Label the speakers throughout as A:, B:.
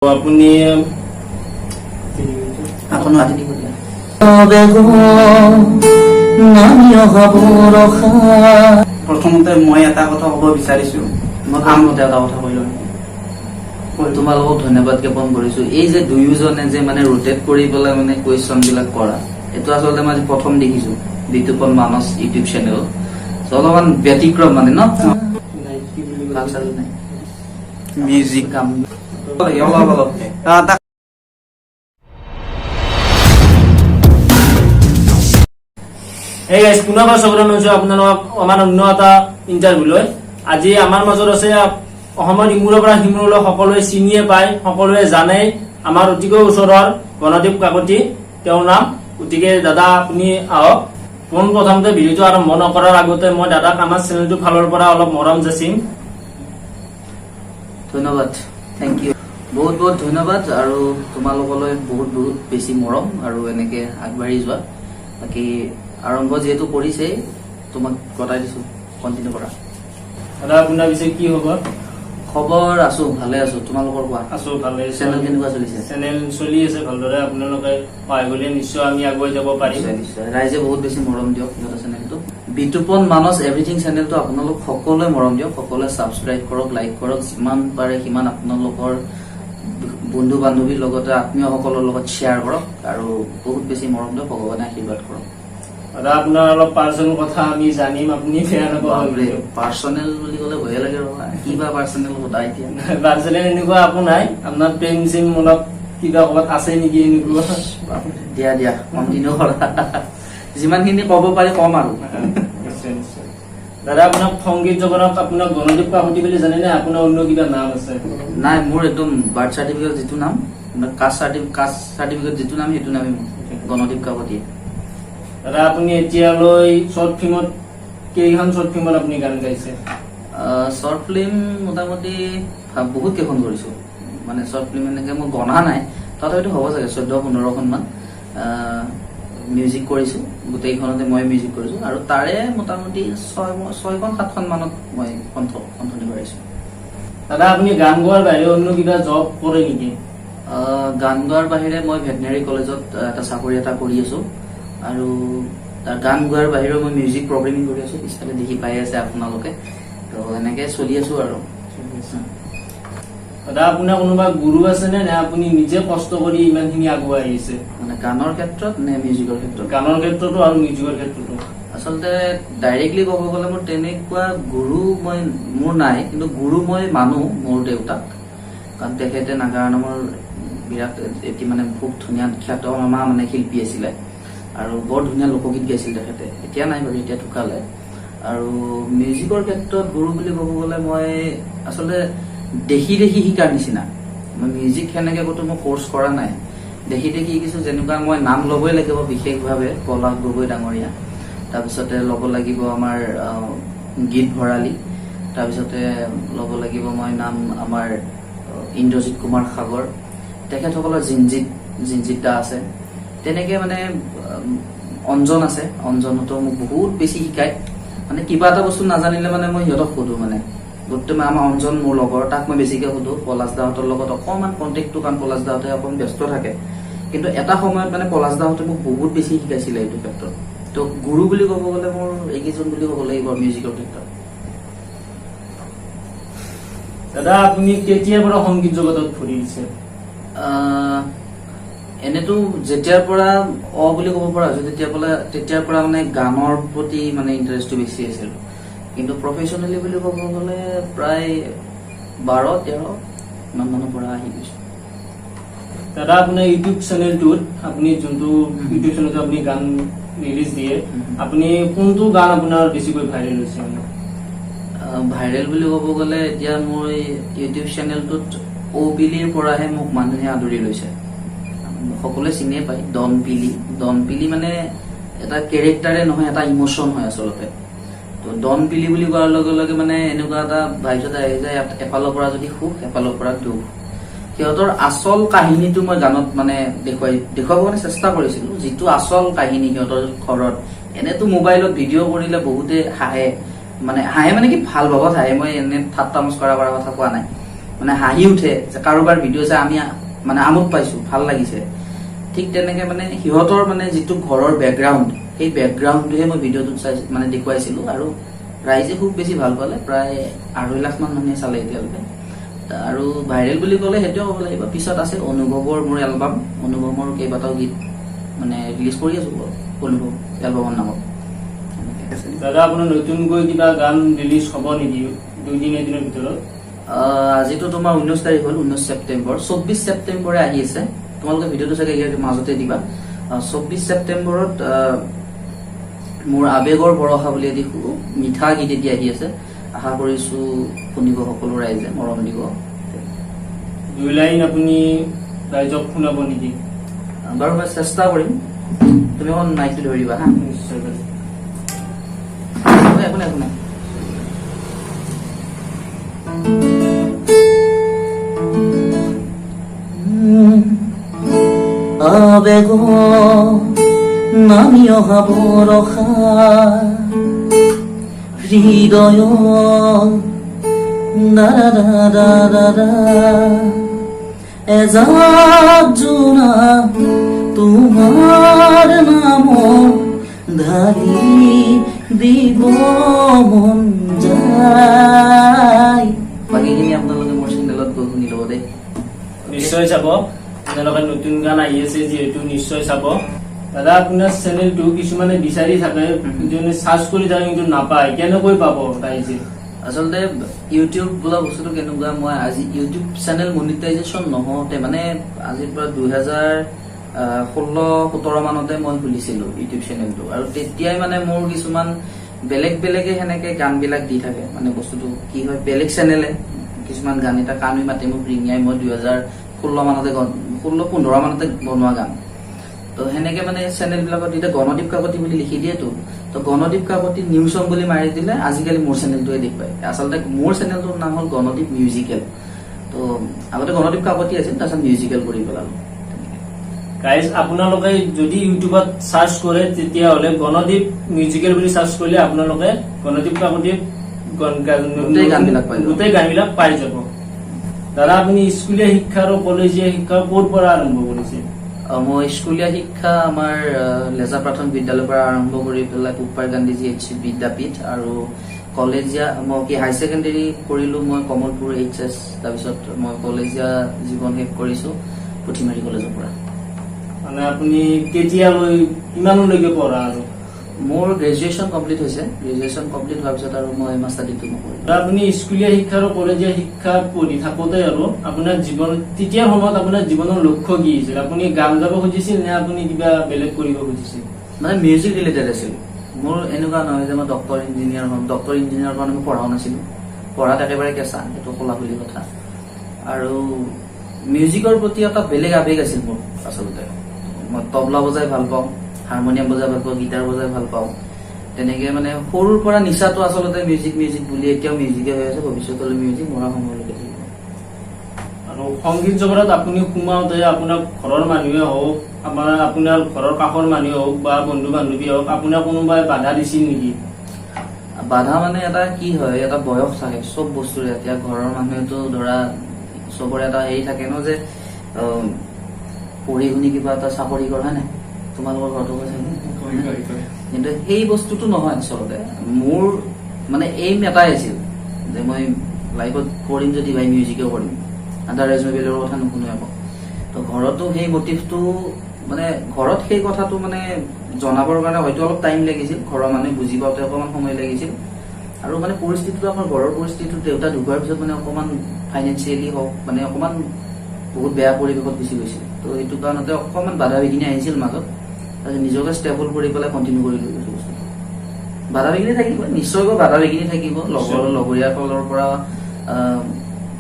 A: আপুনি
B: প্ৰথমতে মই এটা কথা ক'ব বিচাৰিছো, মই কামতে এটা কথা কৈ লওঁ।
C: তোমালোকক ধন্যবাদ জ্ঞাপন কৰিছো। এই যে দুয়োজনে যে মানে ৰোটেট কৰি পেলাই মানে কুৱেশ্যন বিলাক কৰা, এইটো আচলতে মই প্ৰথম দেখিছো বিতুপন মানস ইউটিউব চেনেল। অলপমান ব্যতিক্ৰম মানে ন কালচাৰ নাই
B: মিউজিক
C: কাম
A: পুনৰবাৰ স্বাগতম জনাইছো আপোনালোকক আমাৰ অন্য এটা ইণ্টাৰভিউলৈ। আজি আমাৰ মাজত আছে অসমৰ ইমূৰৰ পৰা সিমূৰলৈ সকলোৱে চিনিয়ে পায়, সকলোৱে জানে আমাৰ অতিকৈ ওচৰৰ গণদীপ কাকতি তেওঁৰ নাম। গতিকে দাদা আপুনি আহক। পোন প্ৰথমতে ভিডিঅ'টো আৰম্ভ নকৰাৰ আগতে মই দাদাক আমাৰ চেনেলটোৰ ফালৰ পৰা অলপ মৰম যাচিম।
C: ধন্যবাদ, থেংক ইউ, বহুত বহুত ধন্যবাদ। আৰু তোমালোকলৈ বহুত বহুত বেছি মৰম আৰু এনেকে আগবাঢ়ি যোৱা। বাকী আৰম্ভ যিহেতু কৰিছে তোমাক গতাই দিছো, কণ্টিনিউ কৰা।
A: দাদা আপোনাৰ পিছে কি খবৰ?
C: খবৰ আছো, ভালে আছো। তোমালোকৰ কোৱা?
A: আছো ভালে।
C: চেনেল কেনেকুৱা চলিছে?
A: চেনেল চলি আছে ভালদৰে। আপোনালোকে সহায় কৰিলে নিশ্চয় আমি আগুৱাই যাব পাৰিম।
C: নিশ্চয় ৰাইজে বহুত বেছি মৰম দিয়ক সিহঁতৰ চেনেলটো। বিতুপন মানস এভৰিথিং চেনেলটো আপোনালোক সকলোৱে মৰম দিয়ক, সকলোৱে ছাবস্ক্ৰাইব কৰক, লাইক কৰক, যিমান পাৰে সিমান আপোনালোকৰ বন্ধু বান্ধৱীৰ লগতে আত্মীয়সকলৰ লগত শ্বেয়াৰ কৰক আৰু বহুত বেছি মৰম দিয়ক। ভগৱানে আশীৰ্বাদ কৰক।
A: দাদা আপোনাৰ অলপ পাৰ্চনেল কথা আমি জানিম, আপুনি বেয়া নাপাব।
C: পাৰ্চনেল বুলি ক'লে ভয়ে লাগে ৰবা, কিবা পাৰ্চনেল কথা এতিয়া।
A: পাৰ্চনেল এনেকুৱা একো নাই, আপোনাৰ প্ৰেম চিম অলপ কিবা ক'ৰবাত আছে নেকি এনেকুৱা?
C: দিয়া দিয়া কণ্টিনিউ কৰা, যিমানখিনি ক'ব পাৰি কম আৰু।
A: নিশ্চয় নিশ্চয়। দাদা আপোনাক সংগীত জগতত আপোনাক গণদীপ কাকতি বুলি জানে নে আপোনাৰ অন্য কিবা নাম আছে?
C: নাই, মোৰ একদম বাৰ্থ চাৰ্টিফিকেট যিটো নাম, কাষ্ট চাৰ্টিফিকেট যিটো নাম সেইটো নামেই মোৰ, গণদীপ কাকতি।
A: দাদা আপুনি এতিয়ালৈ শ্বৰ্ট ফিল্মত কেইখন শ্বৰ্ট ফিল্মত আপুনি গান গাইছে?
C: শ্বৰ্ট ফিল্ম মোটামুটি বহুত কেইখন কৰিছো। মানে শ্বৰ্ট ফিল্ম এনেকে মই গনা নাই, তথাপিতো হ'ব চাগে 14-15খন মান মিউজিক কৰিছো। গোটেইখনতে মই মিউজিক কৰিছো আৰু তাৰে মোটামুটি 6-7খন মানত মই কণ্ঠনি কৰিছো।
A: দাদা আপুনি গান গোৱাৰ বাহিৰে অন্য কিবা জব কৰে নেকি?
C: গান গোৱাৰ বাহিৰে মই ভেটেনেৰী কলেজত এটা চাকৰি এটা কৰি আছো আৰু তাৰ গান গোৱাৰ বাহিৰেও মই মিউজিক প্ৰগ্ৰেমিং কৰি আছো। পিছফালে দেখি পাই আছে আপোনালোকে, তো এনেকে চলি আছো আৰু।
A: দাদা আপোনাৰ কোনোবা গুৰু আছে নে আপুনি নিজে কষ্ট কৰি ইমানখিনি আগুৱাই আহিছে? মানে
C: গানৰ ক্ষেত্ৰত নে মিউজিকৰ ক্ষেত্ৰত?
A: গানৰ ক্ষেত্ৰতো আৰু মিউজিকৰ ক্ষেত্ৰতো।
C: আচলতে ডাইৰেক্টলি ক'ব গ'লে মোৰ তেনেকুৱা গুৰু মোৰ নাই, কিন্তু গুৰু মই মানো মোৰ দেউতাক, কাৰণ তেখেতে নাগাৰা নামৰ বিৰাট এটি মানে খুব ধুনীয়া খ্যাত মানে শিল্পী আছিলে আৰু বৰ ধুনীয়া লোকগীত গাইছিল তেখেতে। এতিয়া নাই বাৰু, এতিয়া ঢুকালে। আৰু মিউজিকৰ ক্ষেত্ৰত গুৰু বুলি ক'ব গ'লে মই আচলতে দেখি দেখি শিকাৰ নিচিনা। মই মিউজিক সেনেকে ক'তো মই কৰ্চ কৰা নাই, দেখি দেখি শিকিছো। যেনেকুৱা মই নাম ল'বই লাগিব বিশেষভাৱে পলাশ গগৈ ডাঙৰীয়া, তাৰপিছতে ল'ব লাগিব আমাৰ গীত ভৰালী, তাৰপিছতে ল'ব লাগিব মই নাম আমাৰ ইন্দ্ৰজিৎ কুমাৰ সাগৰ, তেখেতসকলৰ জিনজিৎ দা আছে। তেনেকে মানে অঞ্জন আছে, অঞ্জনতো মোক বহুত বেছি শিকায়। মানে কিবা এটা বস্তু নাজানিলে মানে মই সিহঁতক সোধো, মানে গোটেই আমাৰ অঞ্জন মোৰ লগৰ, তাক মই বেছিকে সোধো। পলাশ দাহঁতৰ লগত অকণমান কণ্টেক্টটো, কাৰণ পলাশ দাহঁতে অকণ ব্যস্ত থাকে, কিন্তু এটা সময়ত মানে পলাশ দাহঁতে মোক বহুত বেছি শিকাইছিলে এইটো ক্ষেত্ৰত। তো গুৰু বুলি ক'ব গ'লে মোৰ এইকেইজন বুলি ক'ব লাগিব মিউজিকৰ ক্ষেত্ৰত।
A: দাদা আপুনি কেতিয়াৰ পৰা সংগীত জগতত ভৰি দিছে?
C: এনেতো যেতিয়াৰ পৰা বুলি ক'ব পৰা হৈছো তেতিয়াৰ পৰা মানে গানৰ প্ৰতি মানে ইণ্টাৰেষ্টটো বেছি আছিল। কিন্তু প্ৰফেচনেলি বুলি ক'ব গ'লে প্ৰায় 12-13 ইমান মানৰ পৰা আহি গৈছো।
A: দাদা আপোনাৰ ইউটিউব চেনেলটোত আপুনি যোনটো ইউটিউব চেনেলত আপুনি গান ৰিলিজ দিয়ে, আপুনি কোনটো গান আপোনাৰ বেছিকৈ ভাইৰেল হৈছে?
C: ভাইৰেল বুলি ক'ব গ'লে এতিয়া মই ইউটিউব চেনেলটোত অ'পিলিৰ পৰাহে মোক মানুহে আদৰি লৈছে। সকলোৱে চিনিয়ে পায় ডন পিলি মানে এটা কেৰেক্টাৰে নহয়, এটা ইমোচন হয় আচলতে। তো ডন পিলি বুলি কোৱাৰ লগে লগে মানে এনেকুৱা এটা ভাইবত আহি যায়, এফালৰ পৰা যদি সুখ এফালৰ পৰা দুখ। সিহঁতৰ আচল কাহিনীটো মই গানত মানে দেখুৱাব মানে চেষ্টা কৰিছিলো, যিটো আচল কাহিনী সিহঁতৰ ঘৰত। এনেতো মোবাইলত ভিডিঅ' কৰিলে বহুতে হাঁহে, মানে কি ভাল ভাবত হাঁহে, মই এনে ঠাট্টা মস্কৰা কৰাৰ কথা কোৱা নাই। মানে হাঁহি উঠে যে কাৰোবাৰ ভিডিঅ' চাই আমি মানে আমোদ পাইছো, ভাল লাগিছে। ঠিক তেনেকে মানে সিহঁতৰ মানে যিটো ঘৰৰ বেকগ্ৰাউণ্ড, সেই বেকগ্ৰাউণ্ডটোহে মই ভিডিঅ'টোত মানে দেখুৱাইছিলো, আৰু ৰাইজে খুব বেছি ভাল পালে। প্ৰায় 2.5 লাখ মান মানুহে চালে এতিয়ালৈকে। আৰু ভাইৰেল বুলি ক'লে সেইটোৱে ক'ব লাগিব। পিছত আছে অনুভৱৰ মোৰ এলবাম, অনুভৱৰ কেইবাটাও গীত মানে ৰিলিজ কৰি আছো অনুভৱ এলবামৰ নামত।
A: দাদা আপোনাৰ নতুনকৈ কিবা গান ৰিলিজ হ'ব নেকি 2-3 দিনৰ ভিতৰত?
C: আজিতো তোমাৰ 19 তাৰিখ হ'ল, 19 ছেপ্টেম্বৰ। 24 ছেপ্টেম্বৰে আহি আছে। তোমালোকে ভিডিঅ'টো চাগে ইয়াৰ মাজতে দিবা। 24 ছেপ্টেম্বৰত মোৰ আবেগৰ বৰষা বুলি এটি মিঠা গীত এটি আহি আছে। আশা কৰিছো শুনিব সকলো ৰাইজে, মৰম দিব।
A: 2 লাইন আপুনি ৰাইজক শুনাব নেকি?
C: বাৰু মই চেষ্টা কৰিম। তুমি অকণ মাইকটো ধৰিবা হা।
A: নিশ্চয় দাদা।
C: একো নাই, একো নাই। আবেগ নামি অহা বৰষা হৃদয় দাদা এজাক জোনা তোমাৰ নাম ধাৰি দিব মন যায়। বাকীখিনি আপোনালোকে মোৰ চেনেলত গৈ শুনি ল'ব দেই।
A: নিশ্চয় চাব। আপোনালোকে নতুন গান আহি আছে যিহেতু নিশ্চয় চাব। দাদা আপোনাৰ চেনেলটো কিছুমানে বিচাৰি থাকে, কিন্তু চাৰ্চ কৰি থাকে কিন্তু নাপায়, কেনেকৈ পাব ৰাইজে?
C: আচলতে ইউটিউব বোলা বস্তুটো কেনেকুৱা, মই আজি ইউটিউব চেনেল মনিটাইজেশ্যন নহওঁতে মানে আজিৰ পৰা 2016-17 মানতে মই খুলিছিলো ইউটিউব চেনেলটো, আৰু তেতিয়াই মানে মোৰ কিছুমান বেলেগে সেনেকে গান বিলাক দি থাকে। মানে বস্তুটো কি হয়, বেলেগ চেনেলে কিছুমান গান এটা কানুই মাতে মোক ৰিঙিয়াই, মই 2016 মানতে 16-15 মানতে বনোৱা গান। তো সেনেকে মানে চেনেল বিলাকত এতিয়া গণদীপ কাকতি বুলি লিখি দিয়েতো, তো গণদীপ কাকতি নিউজম বুলি মাৰি দিলে আজিকালি মোৰ চেনেলটোৱে দেখুৱায়। আচলতে মোৰ চেনেলটোৰ নাম হ'ল গণদীপ মিউজিকেল। তো আগতে গণদীপ কাকতি আছিল, তাৰপিছত মিউজিকেল কৰি পেলালো।
A: গাইজ আপোনালোকে যদি ইউটিউবত চাৰ্চ কৰে তেতিয়াহ'লে গণদীপ মিউজিকেল বুলি চাৰ্চ কৰিলে আপোনালোকে গণদীপ কাকতিৰ গোটেই গানবিলাক পাই যাব। দাদা আপুনি স্কুলীয়া শিক্ষা আৰু কলেজীয়া শিক্ষা ক'ৰ পৰা আৰম্ভ কৰিছে?
C: মই স্কুলীয়া শিক্ষা আমাৰ লেজা প্ৰাথমিক বিদ্যালয়ৰ পৰা আৰম্ভ কৰি পেলাই পুপ্পাৰ গান্ধীজী HC বিদ্যাপীঠ, আৰু কলেজীয়া মই হাই ছেকেণ্ডেৰী কৰিলো মই কমলপুৰ HS, তাৰপিছত মই কলেজীয়া জীৱন শেষ কৰিছো পুথিমাৰী কলেজৰ পৰা।
A: মানে আপুনি কেতিয়ালৈ কিমানলৈকে পঢ়া? আৰু
C: মোৰ গ্ৰেজুৱেশ্যন কমপ্লিট হৈছে। গ্ৰেজুৱেশ্যন কমপ্লিট হোৱাৰ পিছত আৰু মই মাষ্টাৰ ডিগ্ৰী নকৰিলো।
A: আপুনি স্কুলীয়া শিক্ষা আৰু কলেজীয়া শিক্ষা পঢ়ি থাকোতে আৰু আপোনাৰ জীৱন তেতিয়াৰ সময়ত আপোনাৰ জীৱনৰ লক্ষ্য কি আছিল? আপুনি গান গাব খুজিছিল নে আপুনি কিবা বেলেগ কৰিব খুজিছিল?
C: মানে মিউজিক ৰিলেটেড আছিল মোৰ। এনেকুৱা নহয় যে মই ডক্টৰ ইঞ্জিনিয়াৰ হ'ম। ডক্টৰ ইঞ্জিনিয়াৰ কাৰণে মই পঢ়াও নাছিলো, পঢ়াত একেবাৰে কেঁচা, সেইটো খোলাখুলি কথা। আৰু মিউজিকৰ প্ৰতি এটা বেলেগ আৱেগ আছিল মোৰ। আচলতে মই তবলা বজাই ভাল পাওঁ, হাৰমনিয়াম বজাই ভাল পাওঁ, গীটাৰ বজাই ভাল পাওঁ। তেনেকে মানে সৰুৰ পৰা নিচাটো আচলতে মিউজিক বুলি, এতিয়াও মিউজিকে হৈ আছে, ভৱিষ্যতলৈ মিউজিক মৰা সময়লৈকে থাকিব।
A: আৰু সংগীত জগতত আপুনি সোমাওতে আপোনাৰ ঘৰৰ মানুহে হওক, আপোনাৰ ঘৰৰ কাষৰ মানুহে হওক বা বন্ধু বান্ধৱী হওক, আপোনাৰ কোনোবাই বাধা দিছিল নেকি?
C: বাধা মানে এটা কি হয়, এটা বয়স থাকে চব বস্তুৰে। এতিয়া ঘৰৰ মানুহেতো ধৰা চবৰে এটা হেৰি থাকে ন, যে পঢ়ি শুনি কিবা এটা চাকৰি কৰা, হয় নাই? তোমালোকৰ ঘৰতো কৈছে, কিন্তু সেই বস্তুটো নহয়। আচলতে মোৰ মানে এইম এটাই আছিল যে মই লাইফত কৰিম যদি ভাই মিউজিকে কৰিম, আদাৰৱাইজ মই বেলেগৰ কথা নুশুনো আকৌ। তো ঘৰতো সেই মটিভটো মানে ঘৰত সেই কথাটো মানে জনাবৰ কাৰণে হয়তো অলপ টাইম লাগিছিল, ঘৰৰ মানুহে বুজি পাওঁতে অকণমান সময় লাগিছিল। আৰু মানে পৰিস্থিতিটো আমাৰ ঘৰৰ পৰিস্থিতিটো দেউতা ঢুকোৱাৰ পিছত মানে অকণমান ফাইনেন্সিয়েলি হওক মানে অকণমান বহুত বেয়া পৰিৱেশত গুচি গৈছিল। তো সেইটো কাৰণতে অকণমান বাধা বিঘিনি আহিছিল মাজত। তাৰপিছত নিজকে ষ্টেবল কৰি পেলাই কণ্টিনিউ কৰি লৈ গৈছো বস্তুটো। বাধা বিঘিনি থাকিব, নিশ্চয়কৈ বাধা বিঘিনি থাকিব। লগৰীয়াৰ ফালৰ পৰা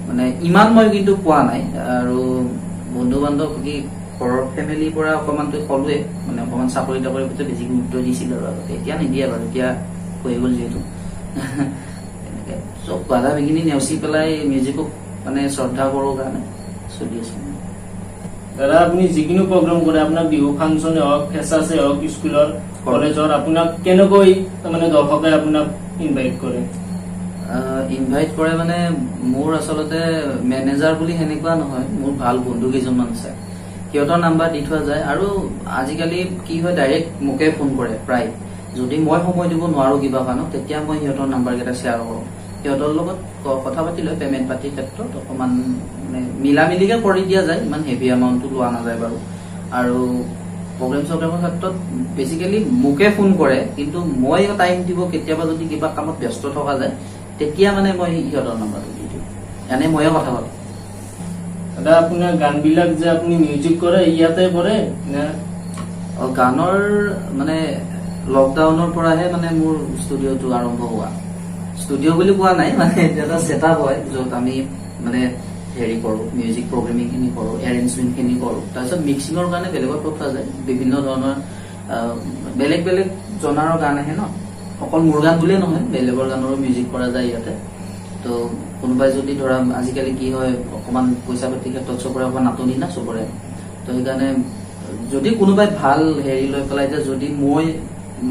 C: মানে ইমান মই কিন্তু পোৱা নাই। আৰু বন্ধু বান্ধৱ কি ঘৰৰ ফেমিলিৰ পৰা অকণমানতো ক'লোৱে, মানে অকণমান চাকৰি তাকৰিৰ প্ৰতি বেছি গুৰুত্ব দিছিল আৰু আগতে। এতিয়া নিদিয়ে বাৰু, এতিয়া হৈ গ'ল যিহেতু। এনেকে চব বাধা বিঘিনি নেওচি পেলাই মিউজিকক মানে শ্ৰদ্ধা কৰোঁ কাৰণে চলি আছে।
A: দাদা আপুনি যিকোনো প্ৰগ্ৰাম কৰে, আপোনাৰ বিহু ফাংচনে হওক, ফেচাছে হওক, স্কুলৰ কলেজৰ, আপোনাক কেনেকৈ মানে দৰ্শকে আপোনাক ইনভাইট কৰে?
C: ইনভাইট কৰে মানে মোৰ আচলতে মেনেজাৰ বুলি সেনেকুৱা নহয়, মোৰ ভাল বন্ধু কেইজনমান আছে, সিহঁতৰ নাম্বাৰ দি থোৱা যায়। আৰু আজিকালি কি হয়, ডাইৰেক্ট মোকে ফোন কৰে প্ৰায়। যদি মই সময় দিব নোৱাৰো কিবা কাৰণত, তেতিয়া মই সিহঁতৰ নাম্বাৰ কেইটা শ্বেয়াৰ কৰোঁ, সিহঁতৰ লগত কথা পাতি লৈ পেমেণ্ট পাতিৰ ক্ষেত্ৰত অকণমান মানে মিলা মিলিকে কৰি দিয়া যায়, ইমান হেভি এমাউণ্টটো লোৱা নাযায় বাৰু। আৰু প্ৰগ্ৰেমৰ ক্ষেত্ৰত বেচিকেলি মোকে ফোন কৰে, কিন্তু মই টাইম দিব কেতিয়াবা যদি কিবা কামত ব্যস্ত থকা যায়, তেতিয়া মানে মই সিহঁতৰ নাম্বাৰটো দি দিওঁ, এনে ময়ে কথা পাতো।
A: দাদা আপোনাৰ গানবিলাক যে আপুনি মিউজিক কৰে ইয়াতে কৰে নে?
C: গানৰ মানে লকডাউনৰ পৰাহে মানে মোৰ ষ্টুডিঅ'টো আৰম্ভ হোৱা। ষ্টুডিঅ' বুলি কোৱা নাই, মানে এটা ছেটআপ হয় য'ত আমি মানে হেৰি কৰোঁ, মিউজিক প্ৰগ্ৰেমিং খিনি কৰোঁ, এৰেঞ্জমেণ্ট খিনি কৰোঁ, তাৰপিছত মিক্সিঙৰ কাৰণে বেলেগত পঠোৱা যায়। বিভিন্ন ধৰণৰ বেলেগ বেলেগ জনাৰৰ গান আহে ন, অকল মোৰ গান বুলিয়ে নহয়, বেলেগৰ গানৰো মিউজিক কৰা যায় ইয়াতে। তো কোনোবাই যদি ধৰা, আজিকালি কি হয় অকণমান পইচা পাতিৰ ক্ষেত্ৰত চবৰে অকণমান নাটনি না চবৰে, তো সেইকাৰণে যদি কোনোবাই ভাল হেৰি লৈ পেলাই যে যদি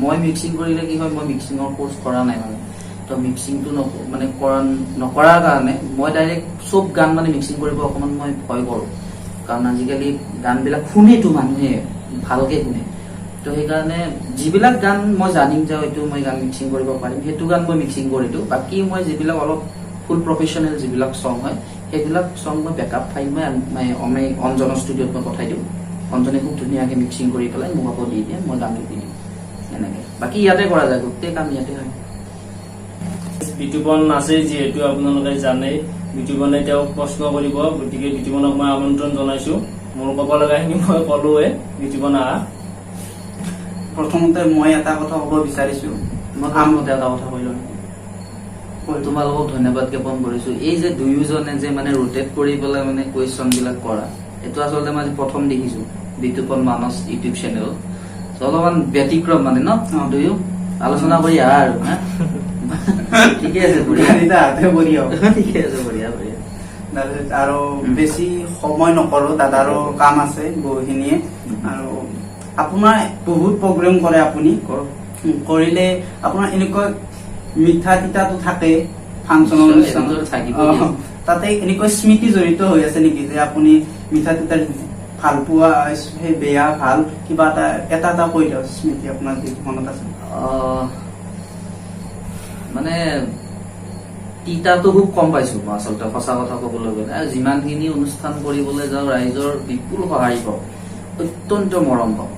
C: মই মিক্সিং কৰিলে কি হয়, মই মিক্সিঙৰ কোৰ্চ কৰা নাই মানে, তো মিক্সিংটো মানে নকৰাৰ কাৰণে মই ডাইৰেক্ট চব গান মানে মিক্সিং কৰিব অকণমান মই ভয় কৰোঁ, কাৰণ আজিকালি গানবিলাক শুনেতো মানুহে ভালকে শুনে। তো সেইকাৰণে যিবিলাক গান মই জানিম যে হয়তো মই গান মিক্সিং কৰিব পাৰিম, সেইটো গান মই মিক্সিং কৰি দিওঁ। বাকী মই যিবিলাক অলপ ফুল প্ৰফেচনেল যিবিলাক চং হয়, সেইবিলাক চং মই বেকআপ ফাইল মই অঞ্জনৰ ষ্টুডিঅ'ত মই পঠাই দিওঁ, অঞ্জনে খুব ধুনীয়াকৈ মিক্সিং কৰি পেলাই মোক আকৌ দি দিয়ে, মই গানটো দি দিওঁ এনেকৈ। বাকী ইয়াতে কৰা যায়, গোটেই কাম ইয়াতে হয়।
A: বিতুপন আছে যিহেতু আপোনালোকে জানে, বিতুপনে তেওঁক প্ৰশ্ন কৰিব, গতিকে বিতুপনক মই আমন্ত্ৰণ জনাইছো। মোৰ ক'ব লগাখিনি মই ক'লোৱে, বিতুপন আহা।
B: প্ৰথমতে মই এটা কথা ক'ব বিচাৰিছো,
C: মই কামতে এটা কথা কৈ লওঁ, তোমালোকক ধন্যবাদ জ্ঞাপন কৰিছো। এই যে দুয়োজনে যে মানে ৰোটেট কৰি পেলাই মানে কুৱেশ্যন বিলাক কৰা, এইটো আচলতে মই প্ৰথম দেখিছো বিতুপন মানস ইউটিউব চেনেলত। অলপমান ব্যতিক্ৰম মানে ন, দুয়ো আলোচনা কৰি আহা আৰু ঠিকে আছে, বঢ়িয়া ঠিকে আছে, বঢ়িয়া বঢ়িয়া।
B: আৰু বেছি সময় নকৰো, দাদাৰো কাম আছে বহুখিনিয়ে। আৰু আপোনাৰ বহুত প্ৰগ্ৰেম কৰে আপুনি, কৰিলে আপোনাৰ এনেকুৱা মিঠা তিতাটো থাকে ফাংচন অনুষ্ঠানত, তাতে এনেকুৱা স্মৃতি জড়িত হৈ আছে নেকি যে আপুনি মিঠা তিতাৰ ভাল পোৱা, সেই বেয়া ভাল কিবা এটা কৈ দিয়ক স্মৃতি আপোনাৰ যি মনত আছে।
C: মানে তিতাটো খুব কম পাইছো মই আচলতে, সঁচা কথা ক'বলৈ গ'লে। যিমানখিনি অনুষ্ঠান কৰিবলৈ যাওঁ ৰাইজৰ বিপুল সঁহাৰি পাওঁ, অত্যন্ত মৰম পাওঁ।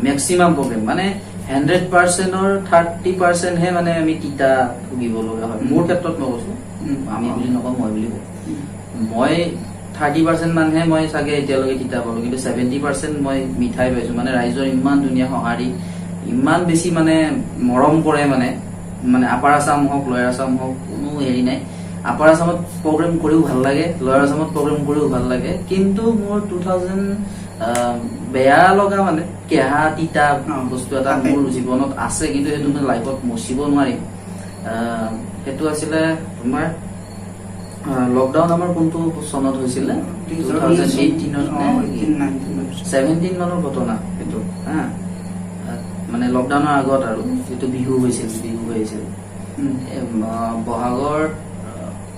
C: মেক্সিমাম প্ৰগ্ৰেম মানে 100%ৰ 30%হে মানে আমি তিতা ভুগিব লগা হয়। মোৰ ক্ষেত্ৰত মই কৈছো, আমি বুলি নকওঁ, মই বুলি কওঁ। মই 30% মানহে মই চাগে এতিয়ালৈকে তিতা পালো, কিন্তু 70% মই মিঠাই পাইছো। মানে ৰাইজৰ ইমান ধুনীয়া সঁহাৰি, ইমান বেছি মানে মৰম কৰে, মানে আপাৰ আছাম হওক লয়াৰ আছাম হওক কোনো হেৰি নাই। আপাৰ আছামত প্ৰগ্ৰেম কৰিও ভাল লাগে, লয়াৰ আছামত প্ৰগ্ৰেম কৰিও ভাল লাগে, কিন্তু মোৰ 2000 বেয়া লগা মানে কেহা তিতা বস্তু এটা মোৰ জীৱনত আছে, কিন্তু সেইটো মই লাইফত মচিব নোৱাৰিম। সেইটো আছিলে তোমাৰ লকডাউন আমাৰ কোনটো চনত হৈছিলে, 2017 মানৰ ঘটনা সেইটো। মানে লকডাউনৰ আগত আৰু যিটো বিহু হৈছিল, বিহু হৈছিল বহাগৰ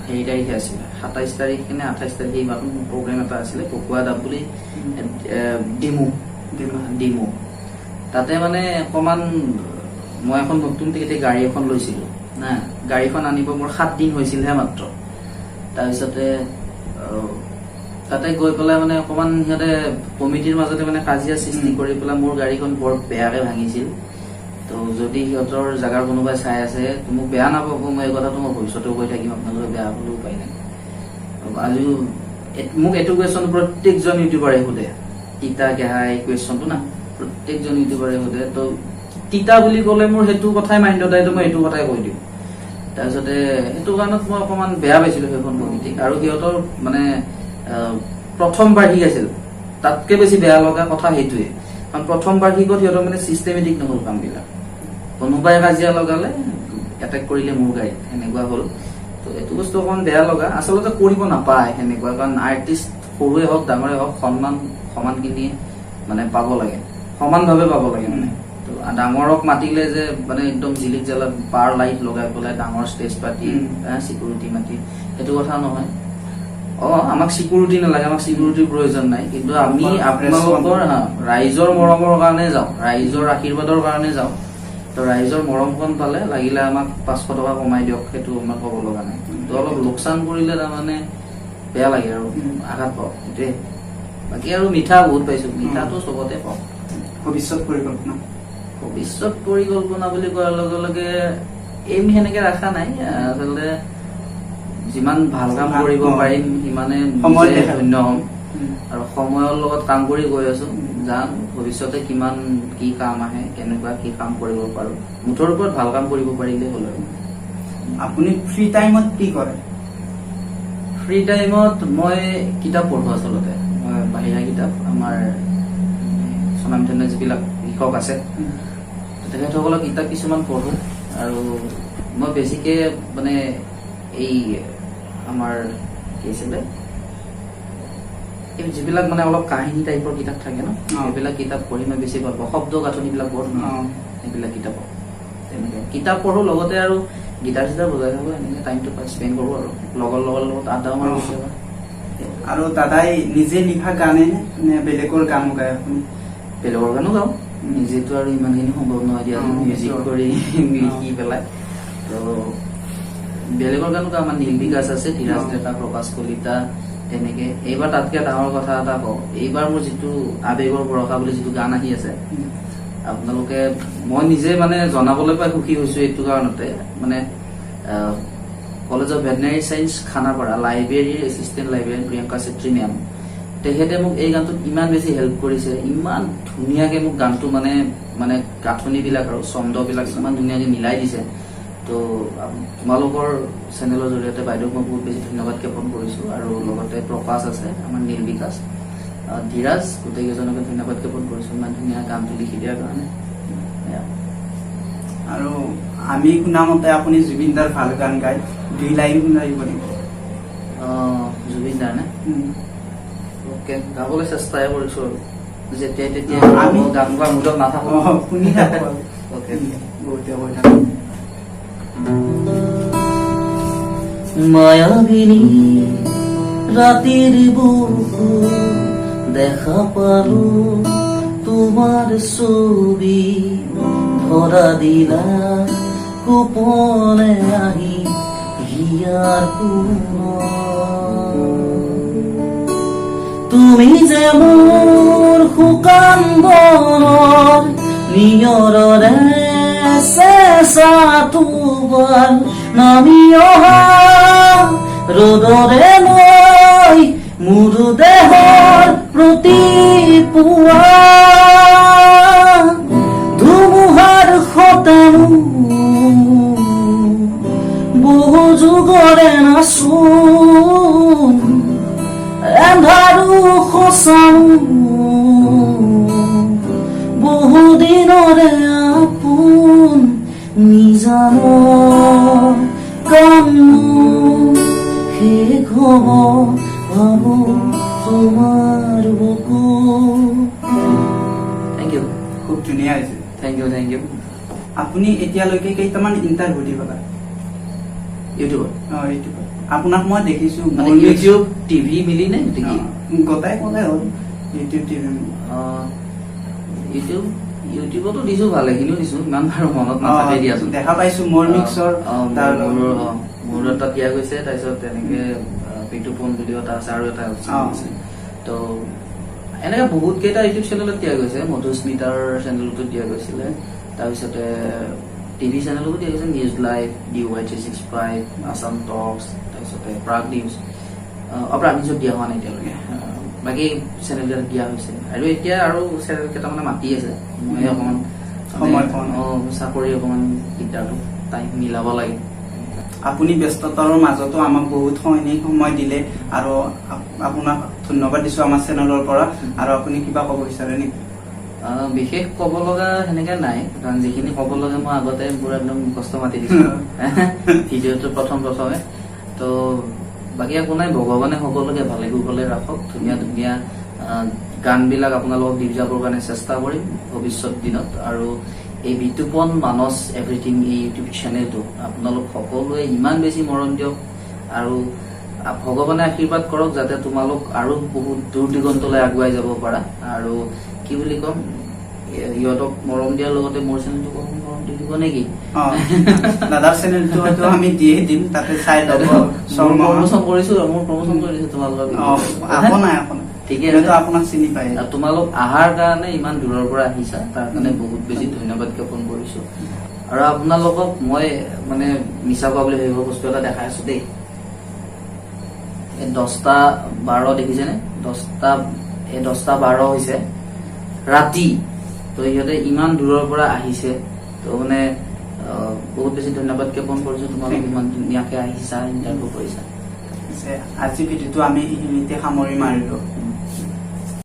C: হেৰি তাৰিখে আছিলে, 27 তাৰিখ নে 28 তাৰিখে প্ৰগ্ৰেম এটা আছিলে, কুকুৱা ডাব বুলি ডিমু। তাতে মানে অকমান মই এখন নতুন গাড়ী এখন লৈছিলো না, গাড়ীখন আনিব মোৰ 7 দিন হৈছিলহে মাত্ৰ। তাৰপিছতে তাতে গৈ পেলাই মানে অকমান সিহঁতে কমিটিৰ মাজতে মানে কাজিয়া সৃষ্টি কৰি পেলাই মোৰ গাড়ীখন বৰ বেয়াকে ভাঙিছিল। তো যদি সিহঁতৰ জাগাৰ কোনোবাই চাই আছে, মোক বেয়া নাপাব, মই এই কথাটো মই ভৱিষ্যতেও কৈ থাকিম, আপোনালোকে বেয়া হ'লেও উপায় নাই। আজিও মোক এইটো কুৱেশ্যন প্ৰত্যেকজন ইউটিউবাৰে সোধে, তিতা কেহা এই কুৱেশ্যনটো না, প্ৰত্যেকজন ইউটিউবাৰে সোধে। তো তিতা বুলি ক'লে মোৰ সেইটো কথাই মাইণ্ডত আহে, মই এইটো কথাই কৈ দিওঁ। তাৰপিছতে সেইটো কাৰণত মই অকমান বেয়া পাইছিলো সেইখন কমিটিক। আৰু সিহঁতৰ মানে প্ৰথম বাৰ্ষিক আছিল, তাতকে বেছি বেয়া লগা কথা সেইটোৱে, কাৰণ প্ৰথম বাৰ্ষিকত সিহঁতৰ মানে চিষ্টেমেটিক নহ'ল কামবিলাক। কোনোবাই কাজিয়া লগালে, এটেক কৰিলে মোৰ গাড়ীত, সেনেকুৱা হ'ল। তো এইটো বস্তু অকমান বেয়া লগা, আচলতে কৰিব নাপায় সেনেকুৱা, কাৰণ আৰ্টিষ্ট সৰুৱে হওক ডাঙৰে হওক সন্মানখিনিয়ে মানে পাব লাগে, সমানভাৱে পাব লাগে মানে। তো ডাঙৰক মাতিলে যে মানে একদম জিলিক জালাক পাৰ লাইট লগাই পেলাই ডাঙৰ ষ্টেজ পাতি
B: উম।
C: চিকিউৰিটি মাতি সেইটো কথা নহয়। আমাক চিকিউৰিটি নালাগে, আমাক চিকিউৰিটিৰ প্ৰয়োজন নাই, কিন্তু আমি আপোনালোকৰ ৰাইজৰ মৰমৰ কাৰণে যাওঁ, ৰাইজৰ আশীৰ্বাদৰ কাৰণে যাওঁ। তো ৰাইজৰ মৰমখন পালে লাগিলে আমাক 500 টকা কমাই দিয়ক, সেইটো আমাৰ ক'ব লগা নাই। কিন্তু অলপ লোকচান কৰিলে তাৰমানে বেয়া লাগে আৰু আঘাত পাওঁ সেইটোৱে। বাকী আৰু মিঠা বহুত পাইছো, মিঠাটো চবতে পাওঁ।
B: ভৱিষ্যত পৰিকল্পনা
C: ভৱিষ্যত পৰিকল্পনা বুলি কোৱাৰ লগে লগে এইম সেনেকে ৰখা নাই। আচলতে যিমান ভাল কাম কৰিব পাৰিম সিমানে নিজে ধন্য হ'ম, আৰু সময়ৰ লগত কাম কৰি গৈ আছো। যাম ভৱিষ্যতে কিমান কি কাম আহে, কেনেকুৱা কি কাম কৰিব পাৰো, মুঠৰ ওপৰত ভাল কাম কৰিব পাৰিলে হ'ল আৰু।
B: আপুনি ফ্ৰী টাইমত কি কৰে?
C: ফ্ৰী টাইমত মই কিতাপ পঢ়ো। আচলতে মই বাহিৰা কিতাপ, আমাৰ স্বনামধন্য যিবিলাক লিখক আছে তেখেতসকলৰ কিতাপ কিছুমান পঢ়ো। আৰু মই বেছিকে মানে এই আমাৰ কি আছিলে এই যিবিলাক মানে অলপ কাহিনী টাইপৰ কিতাপ থাকে ন, সেইবিলাক কিতাপ পঢ়ি মই বেছি ভাল পাওঁ। শব্দ গাঁথনিবিলাক বৰ ধুনীয়া, সেইবিলাক কিতাপ তেনেকে কিতাপ পঢ়ো। লগতে আৰু গিটাৰ চিটাৰ বজাই থাকো, এনেকে টাইমটো স্পেণ্ড কৰো আৰু লগৰ লগত আড্ডাও মাৰো কেতিয়াবা।
B: আৰু দাদাই নিজে লিখা গানে নে বেলেগৰ গানো গায় আপুনি?
C: বেলেগৰ গানো গাওঁ, নিজেতো আৰু ইমানখিনি সম্ভৱ নহয় দিয়া, মিউজিক কৰি লিখি পেলাই। তো বেলেগৰ গানো গাওঁ। আমাৰ নীল বিকাশ আছে, ধীৰাজ ডেকা, প্ৰকাশ কলিতা, তেনেকে। এইবাৰ তাতকে ডাঙৰ কথা এটা কওঁ, এইবাৰ মোৰ যিটো আবেগৰ বৰষা বুলি যিটো গান আহি আছে, আপোনালোকে মই নিজে মানে জনাবলৈ পাই সুখী হৈছো এইটো কাৰণতে। মানে college of veterinary science Khanapara লাইব্ৰেৰীৰ assistant librarian Priyanka Chetri ma'am, তেখেতে মোক এই গানটোত ইমান বেছি হেল্প কৰিছে, ইমান ধুনীয়াকে মোক গানটো মানে গাঁথনিবিলাক আৰু ছন্দবিলাক ইমান ধুনীয়াকে মিলাই দিছে। তো তোমালোকৰ চেনেলৰ জৰিয়তে বাইদেউক মই বহুত বেছি ধন্যবাদ জ্ঞাপন কৰিছো। আৰু লগতে প্ৰকাশ আছে, আমাৰ নীল বিকাশ, ধীৰাজ, গোটেইকেইজনকে ধন্যবাদ জ্ঞাপন কৰিছো ইমান ধুনীয়া গানটো লিখি দিয়াৰ কাৰণে।
B: আৰু আমি শুনা মতে আপুনি জুবিন দাৰ ভাল গান গায়, 2 লাইন শুনাৰিব নেকি?
C: জুবিন দাৰ নে? অ'কে, গাবলৈ চেষ্টাই কৰিছো আৰু যেতিয়া তেতিয়া
B: আমি
C: গান গোৱাৰ মুডত নাথাকো।
B: শুনি থাকো।
C: অ'কে,
B: বহুতে কৈ থাকো।
C: মায়াবিনী রাতের বুকু দেখা পালো, তোমার ছবি ধরা দিলা গোপনে আহি হিয়ার তুমি যে মোর শুকান বনৰ নিয়ৰৰে চেঁচা তোমাৰ নামি অহা ৰ'দৰে মই মোৰ দেহৰ প্ৰতি পুৱা ধুমুহাৰ সতেনো বহু যুগৰে নাচোন এন্ধাৰো সঁচাও বহু দিনৰে আপোন নিজানো কামো শেষ হ'ব ভাবো তোমাৰ বুকু। থেংক ইউ,
B: খুব ধুনীয়া হৈছে।
C: Thank you, thank you.
B: আপুনি এতিয়ালৈকে কেইটামান ইণ্টাৰভিউ দিব পাৰে?
C: ইউটিউবত?
B: ইউটিউবত আপোনাক মই দেখিছো।
C: মানে ইউটিউব টিভি মিলি নে
B: গোটাই ক'লে হ'ল ইউটিউব টিভি।
C: ইউটিউবতো দিছো, ভালেখিনিও দিছো, ইমান বাৰু মনত নাথাকে দিয়াচোন।
B: দেখা পাইছো মোৰ মিক্সৰ
C: মোৰ এটা দিয়া গৈছে, তাৰপিছত তেনেকে পিটুপন ভিডিঅ' এটা আছে আৰু এটা আছে। তো এনেকে বহুত কেইটা ইউটিউব চেনেলত দিয়া গৈছে, মধুস্মিতাৰ চেনেলতো দিয়া গৈছিলে, তাৰপিছতে টিভি চেনেলতো দিয়া গৈছে, নিউজ লাইভ, DY365, আছাম টক্স, তাৰপিছতে প্ৰাগ নিউজ। প্ৰাগ নিউজত দিয়া হোৱা নাই এতিয়ালৈকে, বাকী চেনেল দিয়া হৈছে। আৰু এতিয়া আৰু চেনেল কেইটামানে মাতি আছে, মই অকমান চাকৰি অকমান দিগদাৰটো টাইম মিলাব লাগে।
B: আপুনি ব্যস্ততাৰ মাজতো আমাক বহুত সময় দিলে, আৰু আপোনাক ধন্যবাদ দিছো আমাৰ চেনেলৰ পৰা। আৰু আপুনি কিবা ক'ব বিচাৰে নেকি?
C: বিশেষ ক'ব লগা সেনেকে নাই, কাৰণ যিখিনি ক'ব লাগে মই আগতে পুৰা একদম কষ্ট মাতি দিছো ভিডিঅ'টো প্ৰথমে। তো বাকী একো নাই, ভগৱানে সকলোকে ভালে কুশলে ৰাখক। ধুনীয়া ধুনীয়া গানবিলাক আপোনালোকক দি যাবৰ কাৰণে চেষ্টা কৰিম ভৱিষ্যত দিনত। আৰু এই বিতুপন মানস এভৰিথিং এই ইউটিউব চেনেলটো আপোনালোক সকলোৱে ইমান বেছি মৰম দিয়ক আৰু ভগৱানে আশীৰ্বাদ কৰক যাতে তোমালোক আৰু বহুত দূৰ দিগন্তলৈ আগুৱাই যাব পাৰা আৰু কি বুলি কম ইহঁতক মৰম দিয়াৰ লগতে মোৰ চেনেলটো মৰম দি দিব নেকি
B: দাদাৰ চেনেলটো হয়তো আমি দিয়ে দিম তাতে চাই ল'ব
C: প্ৰমোচন কৰিছো মোৰ প্ৰমোচন কৰিছো তোমালোকৰ
B: একো নাই
C: ঠিকে আছে
B: আপোনাক চিনি পায়
C: তোমালোক আহাৰ কাৰণে ইমান দূৰৰ পৰা আহিছা তাৰ কাৰণে বহুত বেছি ধন্যবাদ জ্ঞাপন কৰিছো আৰু আপোনালোকক মই মানে মিছা কোৱা বুলি ভাবিব বস্তু এটা দেখাই আছো দেই 10:12 দেখিছেনে 10:12 হৈছে ৰাতি তো ইহঁতে ইমান দূৰৰ পৰা আহিছে তো মানে বহুত বেছি ধন্যবাদ জ্ঞাপন কৰিছো তোমালোক ইমান ধুনীয়াকে আহিছা ইণ্টাৰভিউ কৰিছা
B: আজি ভিডিঅ'টো আমি এইখিনিতে সামৰি মাৰিলো